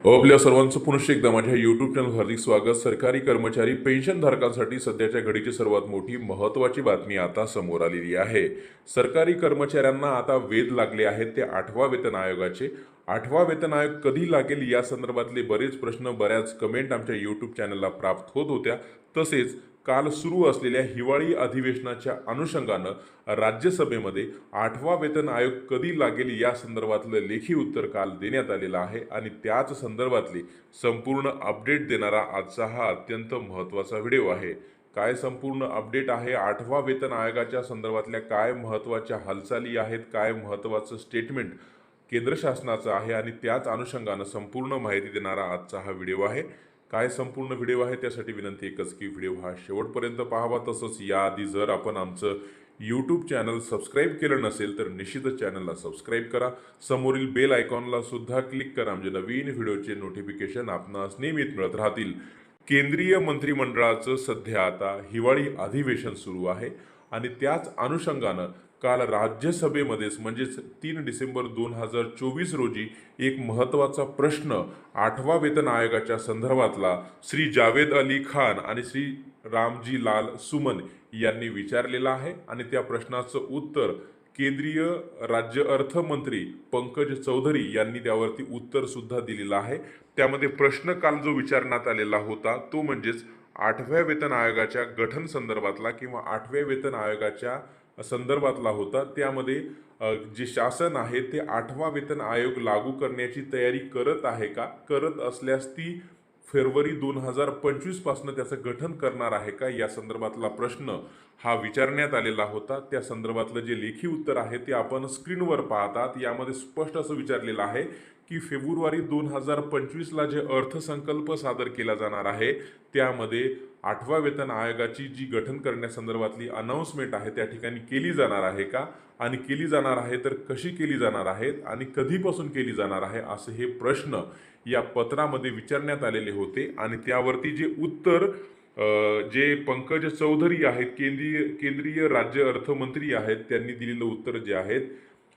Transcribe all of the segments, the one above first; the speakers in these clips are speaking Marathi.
आपल्या सर्वांचं पुनश्च एकदा माझ्या यूट्यूब चॅनल हार्दिक स्वागत. सरकारी कर्मचारी पेन्शनधारकांसाठी सध्याच्या घडीची सर्वात मोठी महत्त्वाची बातमी आता समोर आलेली आहे. सरकारी कर्मचाऱ्यांना आता वेध लागले आहेत ते 8व्या वेतन आयोगाचे. 8वा वेतन आयोग कधी लागेल या संदर्भातले बरेच प्रश्न, बऱ्याच कमेंट आमच्या यूट्यूब चॅनलला प्राप्त होत होत्या. तसेच काल सुरू असलेल्या हिवाळी अधिवेशनाच्या अनुषंगानं राज्यसभेमध्ये 8वा वेतन आयोग कधी लागेल या संदर्भातलं लेखी उत्तर काल देण्यात आलेलं आहे आणि त्याच संदर्भातली संपूर्ण अपडेट देणारा आजचा हा अत्यंत महत्त्वाचा व्हिडिओ आहे. काय संपूर्ण अपडेट आहे, 8वा वेतन आयोगाच्या संदर्भातल्या काय महत्त्वाच्या हालचाली आहेत, काय महत्त्वाचं स्टेटमेंट केंद्र शासनाचं आहे आणि त्याच अनुषंगानं संपूर्ण माहिती देणारा आजचा हा व्हिडिओ आहे. काय संपूर्ण व्हिडिओ आहे त्यासाठी विनंती एकच की व्हिडिओ हा शेवटपर्यंत पाहावा. तसंच याआधी जर आपण आमचं यूट्यूब चॅनल सबस्क्राईब केलं नसेल तर निश्चितच चॅनलला सबस्क्राईब करा. समोरील बेल आयकॉनला सुद्धा क्लिक करा म्हणजे नवीन व्हिडिओचे नोटिफिकेशन आपणास नियमित मिळत राहतील. केंद्रीय मंत्रिमंडळाचं सध्या आता हिवाळी अधिवेशन सुरू आहे आणि त्याच अनुषंगानं काल राज्यसभेमध्येच म्हणजेच 3 डिसेंबर 2024 रोजी एक महत्त्वाचा प्रश्न 8वा वेतन आयोगाच्या संदर्भातला श्री जावेद अली खान आणि श्री रामजी लाल सुमन यांनी विचारलेला आहे आणि त्या प्रश्नाचं उत्तर केंद्रीय राज्य अर्थमंत्री पंकज चौधरी यांनी त्यावरती उत्तर सुद्धा दिलेलं आहे. त्यामध्ये प्रश्न काल जो विचारण्यात आलेला होता तो म्हणजेच 8व्या वेतन आयोगाच्या गठन संदर्भातला किंवा 8व्या वेतन आयोगाच्या संदर्भातला होता. त्यामध्ये जे शासन आहे ते 8वा वेतन आयोग लागू करण्याची तयारी करत आहे का, करत असल्यास ती फेब्रुवारी 2025 पासून त्याचं गठन करणार आहे का, या संदर्भातला प्रश्न हा विचारण्यात आलेला होता. त्या संदर्भातलं जे लेखी उत्तर आहे ते आपण स्क्रीनवर पाहतात. यामध्ये स्पष्ट असं विचारलेलं आहे की फेब्रुवारी 2025ला जे अर्थसंकल्प सादर केला जाणार आहे त्यामध्ये 8व्या वेतन आयोगाची जी गठन करण्यासंदर्भातली अनाऊन्समेंट आहे त्या ठिकाणी केली जाणार आहे का, आणि केली जाणार आहे तर कशी केली जाणार आहे आणि कधीपासून केली जाणार आहे, असे हे प्रश्न या पत्रामध्ये विचारण्यात आलेले होते. आणि त्यावरती जे उत्तर जे पंकज चौधरी आहेत, केंद्रीय राज्य अर्थमंत्री आहेत, त्यांनी दिलेलं उत्तर जे आहेत,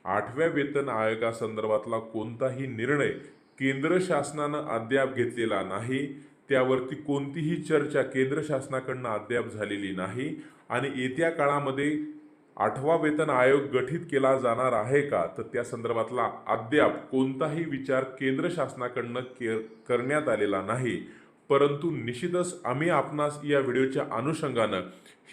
8व्या वेतन आयोगासंदर्भातला कोणताही निर्णय केंद्र शासनानं अद्याप घेतलेला नाही, त्यावरती कोणतीही चर्चा केंद्र शासनाकडनं अद्याप झालेली नाही आणि येत्या काळामध्ये 8वा वेतन आयोग गठीत केला जाणार आहे का, तर त्या संदर्भातला अद्याप कोणताही विचार केंद्र शासनाकडनं करण्यात आलेला नाही. परंतु निश्चितच आम्ही आपणास या व्हिडिओच्या अनुषंगानं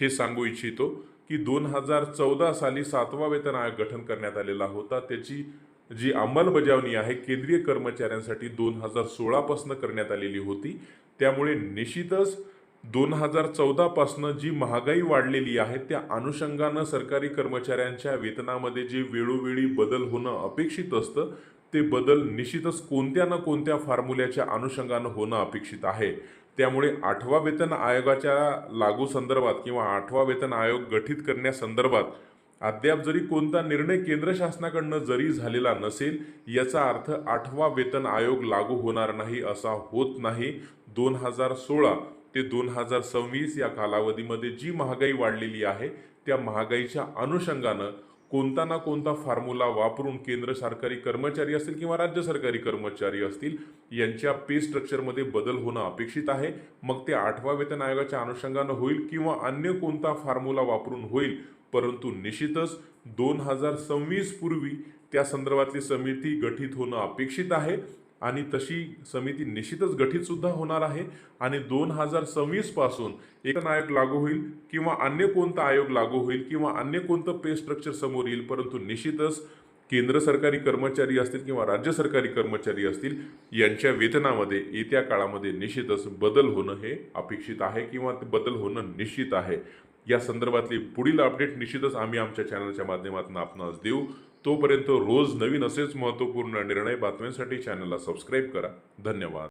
हे सांगू इच्छितो की 2014 साली 7वा वेतन आयोग गठन करण्यात आलेला होता. त्याची जी अंमलबजावणी आहे केंद्रीय कर्मचाऱ्यांसाठी 2016 पासून करण्यात आलेली होती. त्यामुळे निश्चितच 2014 पासून जी महागाई वाढलेली आहे त्या अनुषंगानं सरकारी कर्मचाऱ्यांच्या वेतनामध्ये जे वेळोवेळी बदल होणं अपेक्षित असतं ते बदल निश्चितच कोणत्या ना कोणत्या फॉर्म्युल्याच्या अनुषंगानं होणं अपेक्षित आहे. त्यामुळे 8वा वेतन आयोगाच्या लागू संदर्भात किंवा 8वा वेतन आयोग गठीत करण्यासंदर्भात अद्याप जरी कोणता निर्णय केंद्र शासनाकडनं जरी झालेला नसेल याचा अर्थ 8वा वेतन आयोग लागू होणार नाही असा होत नाही. 2016 ते 2026 या कालावधीमध्ये जी महागाई वाढलेली आहे त्या महागाईच्या अनुषंगानं कोणता ना कोणता फॉर्म्युला वापरून केंद्र सरकारी कर्मचारी असतील किंवा राज्य सरकारी कर्मचारी असतील यांच्या पे स्ट्रक्चरमध्ये बदल होणं अपेक्षित आहे. मग ते 8वा वेतन आयोगाच्या अनुषंगानं होईल किंवा अन्य कोणता फॉर्म्युला वापरून होईल, परंतु निश्चितच 2026 पूर्वी त्या संदर्भातली समिती गठीत होणं अपेक्षित आहे आणि तशी समिती निश्चितच गठीत सुद्धा होणार आहे. आणि 2026 पासून एक आयोग लागू होईल किंवा अन्य कोणता आयोग लागू होईल किंवा अन्य कोणतं पे स्ट्रक्चर समोर येईल, परंतु निश्चितच केंद्र सरकारी कर्मचारी असतील किंवा राज्य सरकारी कर्मचारी असतील यांच्या वेतनामध्ये येत्या काळामध्ये निश्चितच बदल होणं हे अपेक्षित आहे किंवा बदल होणं निश्चित आहे. या संदर्भातली पुढील अपडेट निश्चितच आम्ही आमच्या चॅनलच्या माध्यमातून आपणास देऊ. तोपर्यंत रोज नवीन असेच महत्त्वपूर्ण निर्णय बातम्यांसाठी चॅनलला सबस्क्राईब करा. धन्यवाद.